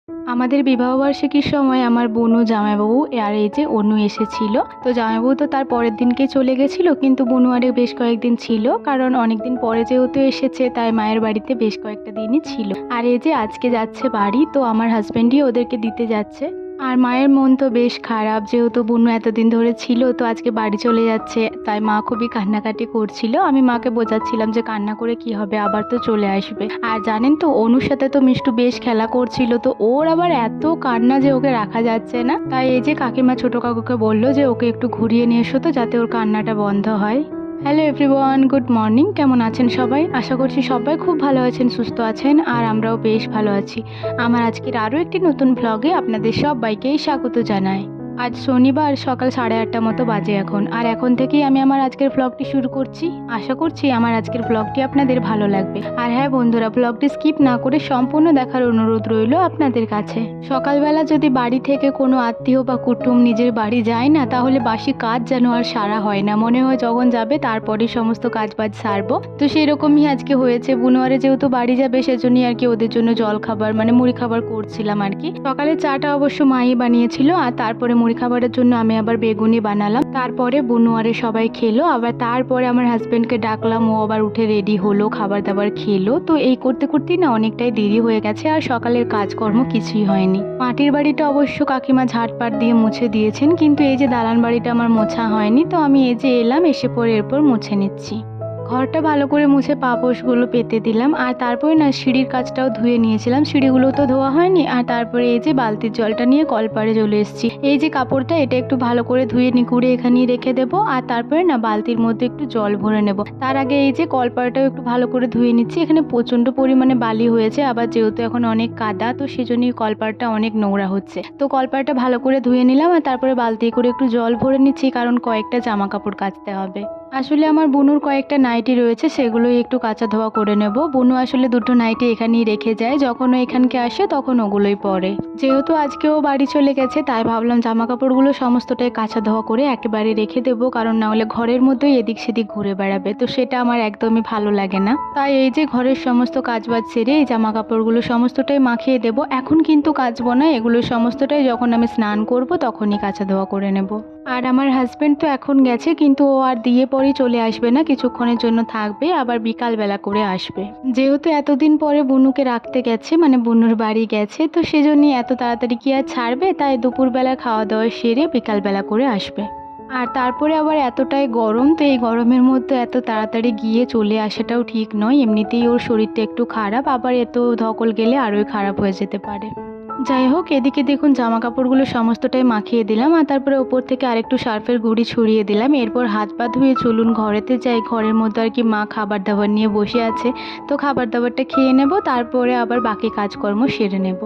আমাদের বিবাহবার্ষিকীর সময় আমার বোন ও জামাইবাবু আর এই যে অনু এসেছিল। তো জামাইবাবু তো তার পরের দিনকে চলে গেছিল, কিন্তু বোনু আরে বেশ কয়েকদিন ছিল, কারণ অনেকদিন পরে যেহেতু এসেছে তাই মায়ের বাড়িতে বেশ কয়েকটা দিনই ছিল। আর এই যে আজকে যাচ্ছে বাড়ি, তো আমার হাজবেন্ডই ওদেরকে দিতে যাচ্ছে। আর মায়ের মন তো বেশ খারাপ, যেহেতু বোনু এতদিন ধরে ছিল, তো আজকে বাড়ি চলে যাচ্ছে, তাই মা খুবই কান্নাকাটি করছিল। আমি মাকে বোঝাচ্ছিলাম যে কান্না করে কি হবে, আবার তো চলে আসবে। আর জানেন তো, অনুর সাথে তো মিষ্টু বেশ খেলা করছিল, তো ওর আবার এত কান্না যে ওকে রাখা যাচ্ছে না। তাই এই যে কাকিমা ছোট কাকুকে বললো যে ওকে একটু ঘুরিয়ে নিয়ে এসো, তো যাতে ওর কান্নাটা বন্ধ হয়। Hello everyone, good morning. কেমন আছেন সবাই? আশা করছি সবাই খুব ভালো আছেন, সুস্থ আছেন, আর আমরাও বেশ ভালো আছি। আমার আজকের আরও একটি নতুন ব্লগে আপনাদের সবাইকেই স্বাগত জানাই। আজ শনিবার, সকাল 8:30 মতো বাজে এখন, আর এখন থেকেই আমি আমার আজকের ব্লগটি শুরু করছি। আশা করছি আমার আজকের ব্লগটি আপনাদের ভালো লাগবে। আর হ্যাঁ বন্ধুরা, ব্লগটি স্কিপ না করে সম্পূর্ণ দেখার অনুরোধ রইল আপনাদের কাছে। সকালবেলা যদি বাড়ি থেকে কোনো আত্মীয় বা কুটুম নিজের বাড়ি যায় না, তাহলে বাসি কাজ যেন আর সারা হয় না, মনে হয় যখন যাবে তারপরে সমস্ত কাজবাজ সারবো। তো সেরকমই আজকে হয়েছে। বুনোয়ারে যেহেতু বাড়ি যাবে, সেজন্যই আর কি ওদের জন্য জল খাবার মানে মুড়ি খাবার করছিলাম আর কি। সকালে চাটা অবশ্য মাই বানিয়েছিল, আর তারপরে মুড়ি খাবারের জন্য আমি আবার বেগুনি বানালাম। তারপরে বুনোয়ারে সবাই খেলো, আবার তারপরে আমার হাজবেন্ডকে ডাকলাম, ও আবার উঠে রেডি হলো, খাবার দাবার খেলো। তো এই করতে করতেই না অনেকটাই দেরি হয়ে গেছে, আর সকালের কাজকর্ম কিছুই হয়নি। মাটির বাড়িটা অবশ্য কাকিমা ঝাড়পাট দিয়ে মুছে দিয়েছেন, কিন্তু এই যে দালান বাড়িটা আমার মোছা হয়নি, তো আমি এই যে এলাম, এসে পরে এরপর মুছে নিচ্ছি। ঘরটা ভালো করে মুছে পাপোশগুলো পেতে দিলাম, আর তারপরে না সিঁড়ির কাজটাও ধুয়ে নিয়েছিলাম। সিঁড়িগুলো তো ধোয়া হয়নি। আর তারপরে এই যে বালতির জলটা নিয়ে কলপাড়ে চলে এসেছি। এই যে কাপড়টা, এটা একটু ভালো করে ধুয়ে নিকুড়ে এখানেই রেখে দেবো, আর তারপরে না বালতির মধ্যে একটু জল ভরে নেব। তার আগে এই যে কলপাড়টাও একটু ভালো করে ধুয়ে নিচ্ছি। এখানে প্রচণ্ড পরিমাণে বালি হয়েছে, আবার যেহেতু এখন অনেক কাদা, তো সেজন্যই কলপাড়টা অনেক নোংরা হচ্ছে। তো কলপাড়টা ভালো করে ধুয়ে নিলাম, আর তারপরে বালতি করে একটু জল ভরে নিচ্ছি, কারণ কয়েকটা জামা কাপড় কাচতে হবে। আসলে আমার বুনুর কয়েকটা নাইটি রয়েছে, সেগুলোই একটু কাচা ধোয়া করে নেব। বুনু আসলে দুটো নাইটি এখানেই রেখে যায়, যখন ও এখানকে আসে তখন ওগুলোই পরে। যেহেতু আজকে ও বাড়ি চলে গেছে, তাই ভাবলাম জামা কাপড়গুলো সমস্তটাই কাচা ধোয়া করে একেবারে রেখে দেবো, কারণ না হলে ঘরের মধ্যেই এদিক সেদিক ঘুরে বেড়াবে, তো সেটা আমার একদমই ভালো লাগে না। তাই এই যে ঘরের সমস্ত কাজবাজ সেরে এই জামা কাপড়গুলো সমস্তটাই মাখিয়ে দেবো। এখন কিন্তু কাচবো না, এগুলো সমস্তটাই যখন আমি স্নান করব তখনই কাচা ধোয়া করে নেব। আর আমার হাজবেন্ড তো এখন গেছে, কিন্তু ও আর দিয়ে পরেই চলে আসবে না, কিছুক্ষণের জন্য থাকবে, আবার বিকালবেলা করে আসবে। যেহেতু এতদিন পরে বুনুকে রাখতে গেছে, মানে বুনুর বাড়ি গেছে, তো সেজন্যই এত তাড়াতাড়ি কি আর ছাড়বে, তাই দুপুরবেলা খাওয়া দাওয়া সেরে বিকালবেলা করে আসবে। আর তারপরে আবার এতটাই গরম, তো এই গরমের মধ্যে এত তাড়াতাড়ি গিয়ে চলে আসাটাও ঠিক নয়। এমনিতেই ওর শরীরটা একটু খারাপ, আবার এত ধকল গেলে আরোই খারাপ হয়ে যেতে পারে। যাই হোক, এদিকে দেখুন জামা কাপড়গুলো সমস্তটাই মাখিয়ে দিলাম, আর তারপরে ওপর থেকে আরেকটু সার্ফের গুঁড়ি ছড়িয়ে দিলাম। এরপর হাত পা ধুয়ে চলুন ঘরেতে যাই। ঘরের মধ্যে আর কি মা খাবার দাবার নিয়ে বসে আছে, তো খাবার দাবারটা খেয়ে নেব, তারপরে আবার বাকি কাজকর্ম সেরে নেব।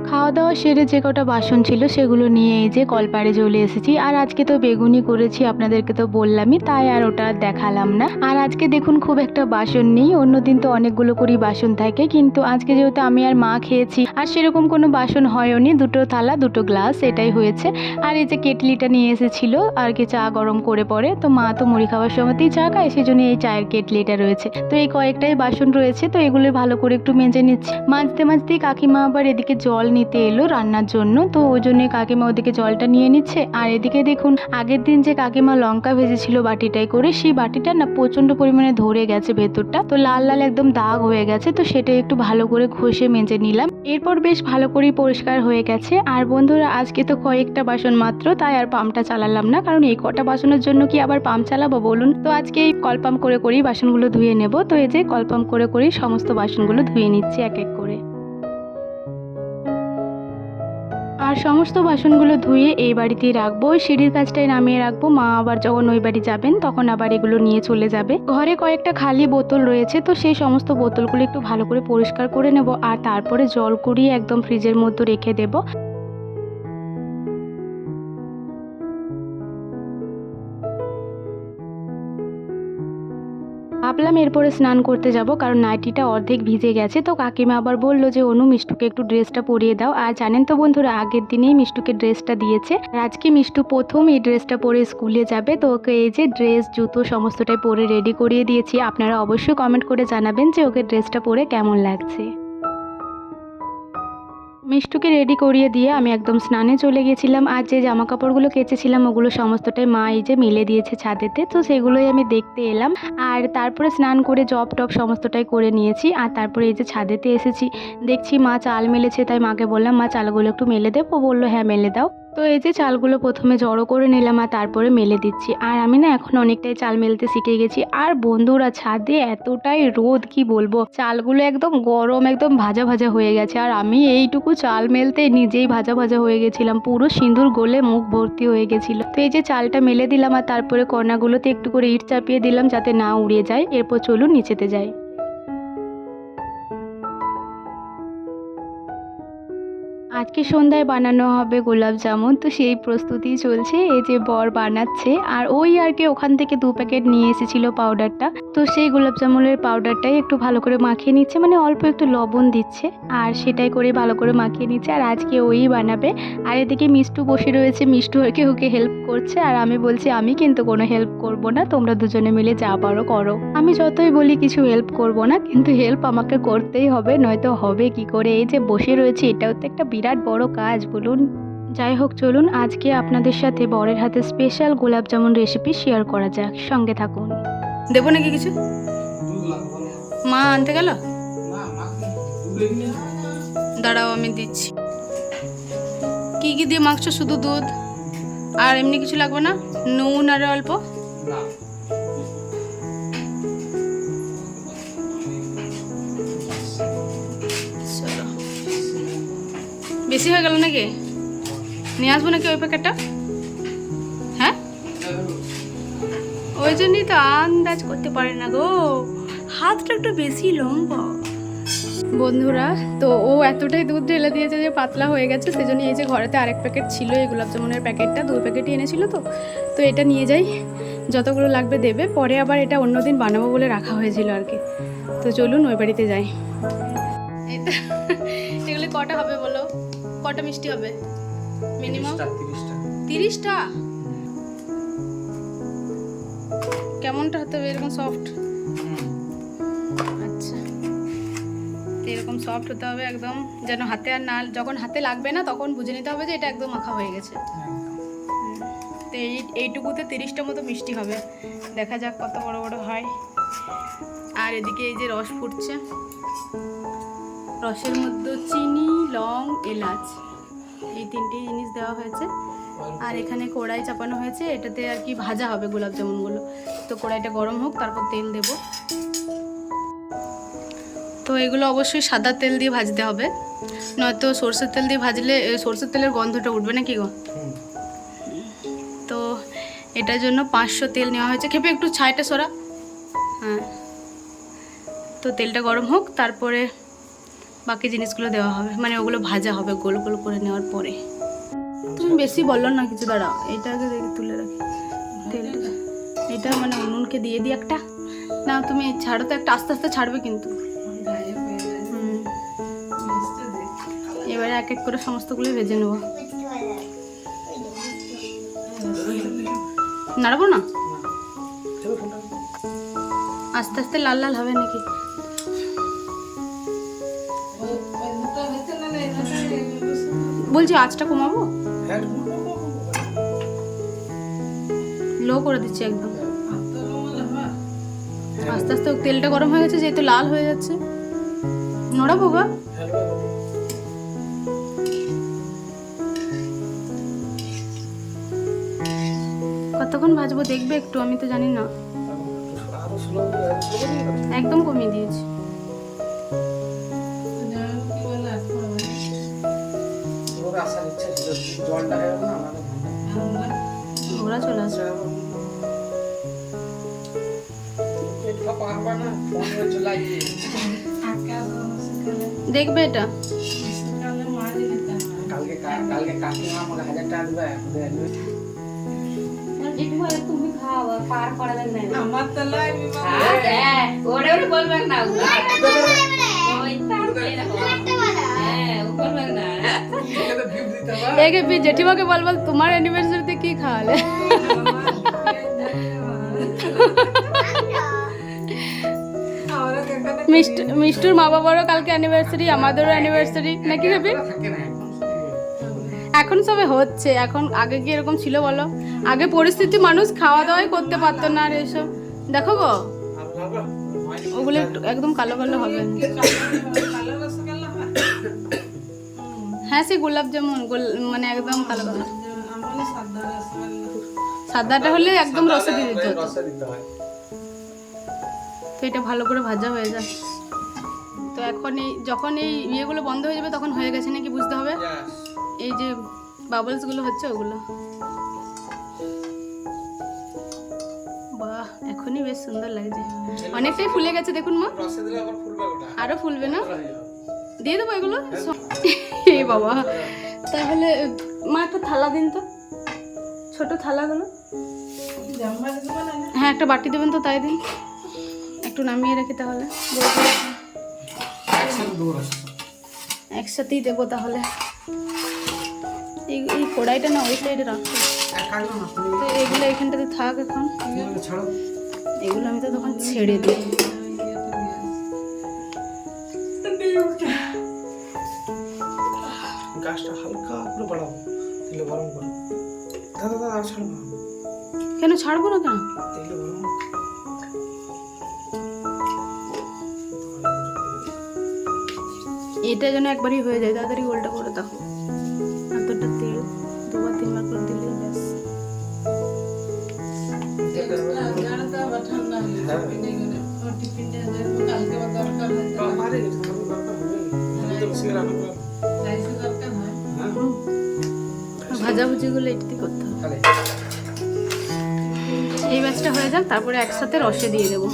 খাওয়া দাওয়া সেরে যে কটা বাসন ছিল সেগুলো নিয়ে এই যে কলপাড়ে চলে এসেছি। আর আজকে তো বেগুনি করেছি, আপনাদেরকে তো বললামই, তাই আর ওটা দেখালাম না। আর আজকে দেখুন খুব একটা বাসন নেই, অন্যদিন তো অনেকগুলো করেই বাসন থাকে, কিন্তু আজকে যেহেতু আমি আর মা খেয়েছি, আর সেরকম কোনো বাসন হয়নি। দুটো থালা, দুটো গ্লাস, এটাই হয়েছে। আর এই যে কেটলিটা নিয়ে এসেছিল আর কি চা গরম করে পরে, তো মা তো মুড়ি খাওয়ার সময়তেই চা খায়, সেজন্য এই চায়ের কেটলিটা রয়েছে। তো এই কয়েকটাই বাসন রয়েছে, তো এগুলো ভালো করে একটু মেজে নিচ্ছি। মাজতে মাজতেই কাকিমা আবার এদিকে জল নিতে এলো রান্নার জন্য, তো ওই জন্য কাকিমা ওদিকে জলটা নিয়ে নিচ্ছে। আর এদিকে দেখুন, আগের দিন যে কাকিমা লঙ্কা ভেজেছিল বাটিটাই করে, সেই বাটিটা না প্রচন্ড পরিমাণে ধরে গেছে ভেতরটা, তো লাল লাল একদম দাগ হয়ে গেছে, তো সেটা একটু ভালো করে ঘষে মেজে নিলাম। এরপর বেশ ভালো করেই পরিষ্কার হয়ে গেছে। আর বন্ধুরা, আজকে তো কয়েকটা বাসন মাত্র, তাই আর পাম্পটা চালালাম না, কারণ এই কটা বাসনের জন্য কি আবার পাম্প চালাবো বলুন। তো আজকে এই কল পাম্প করে করেই বাসনগুলো ধুয়ে নেব। তো এই যে কল পাম্প করে করেই সমস্ত বাসনগুলো ধুয়ে নিচ্ছি এক এক করে। আর সমস্ত বাসনগুলো ধুয়ে এই বাড়িতেই রাখবো, ওই সিঁড়ির কাছটাই নামিয়ে রাখবো। মা আবার যখন ওই বাড়ি যাবেন তখন আবার এগুলো নিয়ে চলে যাবে। ঘরে কয়েকটা খালি বোতল রয়েছে, তো সেই সমস্ত বোতলগুলো একটু ভালো করে পরিষ্কার করে নেব, আর তারপরে জল করিয়ে একদম ফ্রিজের মধ্যে রেখে দেব। ভাবলাম এরপরে স্নান করতে যাব, কারণ নাইটিটা অর্ধেক ভিজে গেছে। তো কাকিমা আবার বলল যে অনু মিষ্টুকে একটু ড্রেসটা পরিয়ে দাও। আর জানেন তো বন্ধুরা, আগের দিনেই মিষ্টুকে ড্রেসটা দিয়েছে। আর আজকে মিষ্টু প্রথম এই ড্রেসটা পরে স্কুলে যাবে। তো ওকে এই যে ড্রেস জুতো সমস্তটাই পরে রেডি করিয়ে দিয়েছি। আপনারা অবশ্যই কমেন্ট করে জানাবেন যে ওকে ড্রেসটা পরে কেমন লাগছে। মিষ্টুকে রেডি করিয়ে দিয়ে আমি একদম স্নানে চলে গেছিলাম। আর যে জামা কাপড়গুলো কেচেছিলাম ওগুলো সমস্তটাই মা এই যে মেলে দিয়েছে ছাদেতে, তো সেগুলোই আমি দেখতে এলাম। আর তারপরে স্নান করে জব টপ সমস্তটাই করে নিয়েছি। আর তারপরে এই যে ছাদেতে এসেছি, দেখছি মা চাল মেলেছে, তাই মাকে বললাম মা চালগুলো একটু মেলে দেবো। বললো হ্যাঁ মেলে দাও। তো এই যে চালগুলো প্রথমে জড়ো করে নিলাম আর তারপরে মেলে দিচ্ছি। আর আমি না এখন অনেকটাই চাল মেলতে শিখে গেছি। আর বন্ধুরা, ছাদে এতটাই রোদ, কি বলবো, চালগুলো একদম গরম, একদম ভাজা ভাজা হয়ে গেছে। আর আমি এইটুকু চাল মেলতে নিজেই ভাজা ভাজা হয়ে গেছিলাম, পুরো সিঁদুর গলে মুখ ভর্তি হয়ে গেছিল। তো এই যে চালটা মেলে দিলাম আর তারপরে কর্নাগুলোতে একটু করে ইট চাপিয়ে দিলাম যাতে না উড়ে যায়। এরপর চলুন নিচেতে যাই। আজকে সন্ধ্যায় বানানো হবে গোলাপ জামুন, তো সেই প্রস্তুতি চলছে। এই যে বর বানাচ্ছে, আর ওই আর কি ওখান থেকে 2 প্যাকেট নিয়ে এসেছিল পাউডারটা। তো সেই গোলাপ জামুনের পাউডারটাই একটু ভালো করে মাখিয়ে নিচ্ছে, মানে অল্প একটু লবণ দিচ্ছে আর সেটাই করে ভালো করে মাখিয়ে নিচ্ছে। আর আজকে ওই বানাবে। আর এদিকে মিষ্টু বসে রয়েছে, মিষ্টু ওকে হেল্প করছে। আর আমি বলছি আমি কিন্তু কোনো হেল্প করব না, তোমরা দুজনে মিলে যা পারো করো। আমি যতই বলি কিছু হেল্প করব না, কিন্তু হেল্প আমাকে করতেই হবে, নয়তো হবে কি করে। এই যে বসে রয়েছে, এটাও তো একটা বিরাট বড় কাজ বলুন। যাই হোক, চলুন আজকে আপনাদের সাথে বরের হাতে স্পেশাল গোলাপ জামুন রেসিপি শেয়ার করা যাক, সঙ্গে থাকুন। দেবো নাকি কিছু? মা আনতে গেল, দাঁড়াও আমি দিচ্ছি। কি কি দিয়ে মাখছো? শুধু দুধ আর এমনি কিছু লাগবে না? নুন আর অল্প? বেশি হয়ে গেল নাকি? নিয়ে আসবো নাকি ওই প্যাকেটটা? হ্যাঁ, ওই জন্যই তো আন্দাজ করতে পারে না গো, হাতটা একটু বেশি লম্বা। বন্ধুরা, তো ও এতটাই দুধ ঢেলে দিয়েছে যে পাতলা হয়ে গেছে, সেজন্য এই যে ঘরেতে আরেক প্যাকেট ছিল এই গোলাপ জামুনের প্যাকেটটা, 2 প্যাকেটই এনেছিল। তো এটা নিয়ে যাই, যতগুলো লাগবে দেবে, পরে আবার এটা অন্যদিন বানাবো বলে রাখা হয়েছিল আর কি। তো চলুন ওই বাড়িতে যাই। এটা এগুলো কটা হবে বলো? কটা মিষ্টি হবে মিনিমাম? 30টা। কেমনটা হতে হবে? এরকম সফট? আচ্ছা, এরকম সফট হতে হবে একদম, যেন হাতে আর না, যখন হাতে লাগবে না তখন বুঝে নিতে হবে যে এটা একদম মাখা হয়ে গেছে। তো এইটুকুতে 30টা মতো মিষ্টি হবে, দেখা যাক কত বড় বড় হয়। আর এদিকে এই যে রস ফুটছে, রসের মধ্যে চিনি, লং, এলাচ এই 3টে জিনিস দেওয়া হয়েছে। আর এখানে কড়াই চাপানো হয়েছে, এটাতে আর কি ভাজা হবে গোলাপ জামুনগুলো। তো কড়াইটা গরম হোক, তারপর তেল দেব। তো এগুলো অবশ্যই সাদা তেল দিয়ে ভাজতে হবে, নয়তো সরষের তেল দিয়ে ভাজলে সরষের তেলের গন্ধটা উঠবে না কি গো। তো এটার জন্য 500 তেল নেওয়া হয়েছে। খেপে একটু ছাইটা সরা। হ্যাঁ, তো তেলটা গরম হোক, তারপরে বাকি জিনিসগুলো দেওয়া হবে, মানে ওগুলো ভাজা হবে গোল গোল করে নেওয়ার পরে। তুমি বেশি বললো না কিছু, দাঁড়াও এটা আগে দেখে তুলে রাখি তেলটা। এটা মানে উনুনকে দিয়ে দিই একটা, না তুমি ছাড়ো তো, একটা আস্তে আস্তে ছাড়বে কিন্তু। এবারে এক এক করে সমস্তগুলো ভেজে নেবো। নাড়াবো না, আস্তে আস্তে লাল লাল হবে নাকি? বলছি আঁচটা কমাবো, লো করে দিচ্ছি একদম। আস্তে আস্তে তেলটা গরম হয়ে গেছে, যেহেতু লাল হয়ে যাচ্ছে। নড়াবো গা? কতক্ষণ ভাজবো দেখবে একটু, আমি তো জানি না। একদম কমিয়ে দিয়েছি। ওরা চলে আসবে, দেখবে এটা। তুমি খাও পার করাবেন না আমার তলায় বিমা ওরে ওরে বলবেন না ওই তার হ্যাঁ ও বলবেন না এটা গিফট দিতে হবে একে জেঠিমাকে বল তোমার অ্যানিভার্সারিতে কি খাওয়ালে মিষ্টুর মা বাবারও কালকে অ্যানিভার্সারি, আমাদেরও অ্যানিভার্সারি নাকি ভাবি? এখন সবে হচ্ছে, এখন আগে কি এরকম ছিল বলো? আগে পরিস্থিতি মানুষ খাওয়া দাওয়াই করতে পারতো না আর এসব দেখো গো, ওগুলো একদম কালো কালো হবে। হ্যাঁ সে গোলাপ জামুন মানে একদম কালো কালো, সাদাটা হলে একদম রসে দিয়ে দিতে হতো। তো এটা ভালো করে ভাজা হয়ে যায়। তো এখন যখন এই ইয়েগুলো বন্ধ হয়ে যাবে তখন হয়ে গেছে নাকি বুঝতে হবে। এই যে বাবলসগুলো হচ্ছে ওগুলো, বাহ এখনই বেশ সুন্দর লাগছে, অনেকটাই ফুলে গেছে দেখুন মা, আরো ফুলবে না? দিয়ে দেবো এগুলো। এ বাবা, তাহলে মা একটা থালা দিন তো, ছোট থালাগুলো। হ্যাঁ একটা বাটি দেবেন তো, তাই দিন, একটু নামিয়ে রেখে তাহলে একসাথেই দেবো তাহলে। এই কড়াইটা না ওই সাইডে রাখো, তো এগুলো এখানটাতে থাক এখন, এগুলো আমি তো তখন ছেড়ে দিই। গাছটা হালকা করে বাড়াবো, তেলে গরম করো। দাদা দাদা আর ছাড়বো না। কেন ছাড়বো না কেন? তেলে গরম এটা যেন একবারই হয়ে যায়, তাড়াতাড়ি গোলটা করে দাও। এতটা তেল দুবার তিনবার করে দিলেই ব্যাস। ভাজাভুজিগুলো এটাতে করতে হবে। এই ব্যাচটা হয়ে যাক, তারপরে একসাথে রসে দিয়ে দেবো।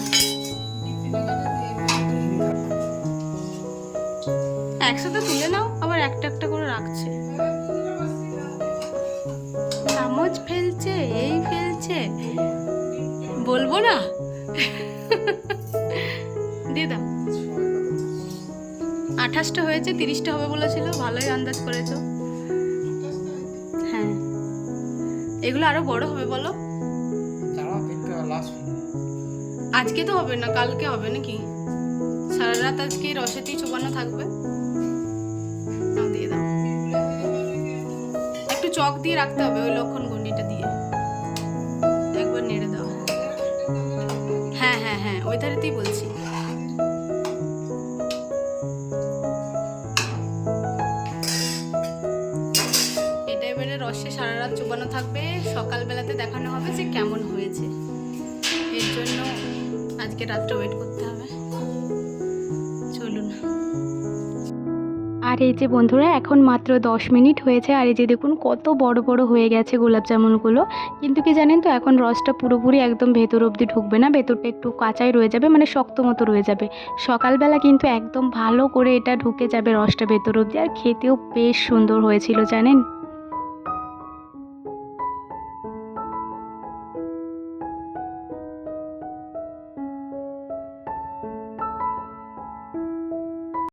একসাথে তুলে নাও, আবার একটা একটা করে রাখছে, চামচ ফেলছে, এই ফেলছে, বলবো না। দিয়ে দাও। 28টা হয়েছে, 30টা হবে বলেছিল, ভালোই আন্দাজ করেছো। হ্যাঁ এগুলো আরো বড় হবে বলো। আজকে তো হবে না, কালকে হবে নাকি? সারা রাত আজকে রসেতেই চোবানো থাকবে। দিয়ে দাও, একটু চক দিয়ে রাখতে হবে ওই লক্ষণ গুন্ডিটা দিয়ে, একবার নেড়ে দাও। হ্যাঁ হ্যাঁ হ্যাঁ ওই ধারেতেই বলছি। এটা এবারে রসে সারা রাত চোবানো থাকবে, সকালবেলাতে দেখানো হবে যে কেমন হয়েছে। এর জন্য আজকে রাতটা ওয়েট করতে হবে। চলুন। আর এই যে বন্ধুরা এখন মাত্র 10 মিনিট হয়েছে, আর এই যে দেখুন কত বড় বড় হয়ে গেছে গোলাপ জামুনগুলো। কিন্তু কি জানেন তো, এখন রসটা পুরোপুরি একদম ভেতর অবধি ঢুকবে না, ভেতরটা একটু কাঁচাই রয়ে যাবে, মানে শক্ত মতো রয়ে যাবে। সকালবেলা কিন্তু একদম ভালো করে এটা ঢুকে যাবে রসটা ভেতর অবধি, আর খেতেও বেশ সুন্দর হয়েছিল জানেন।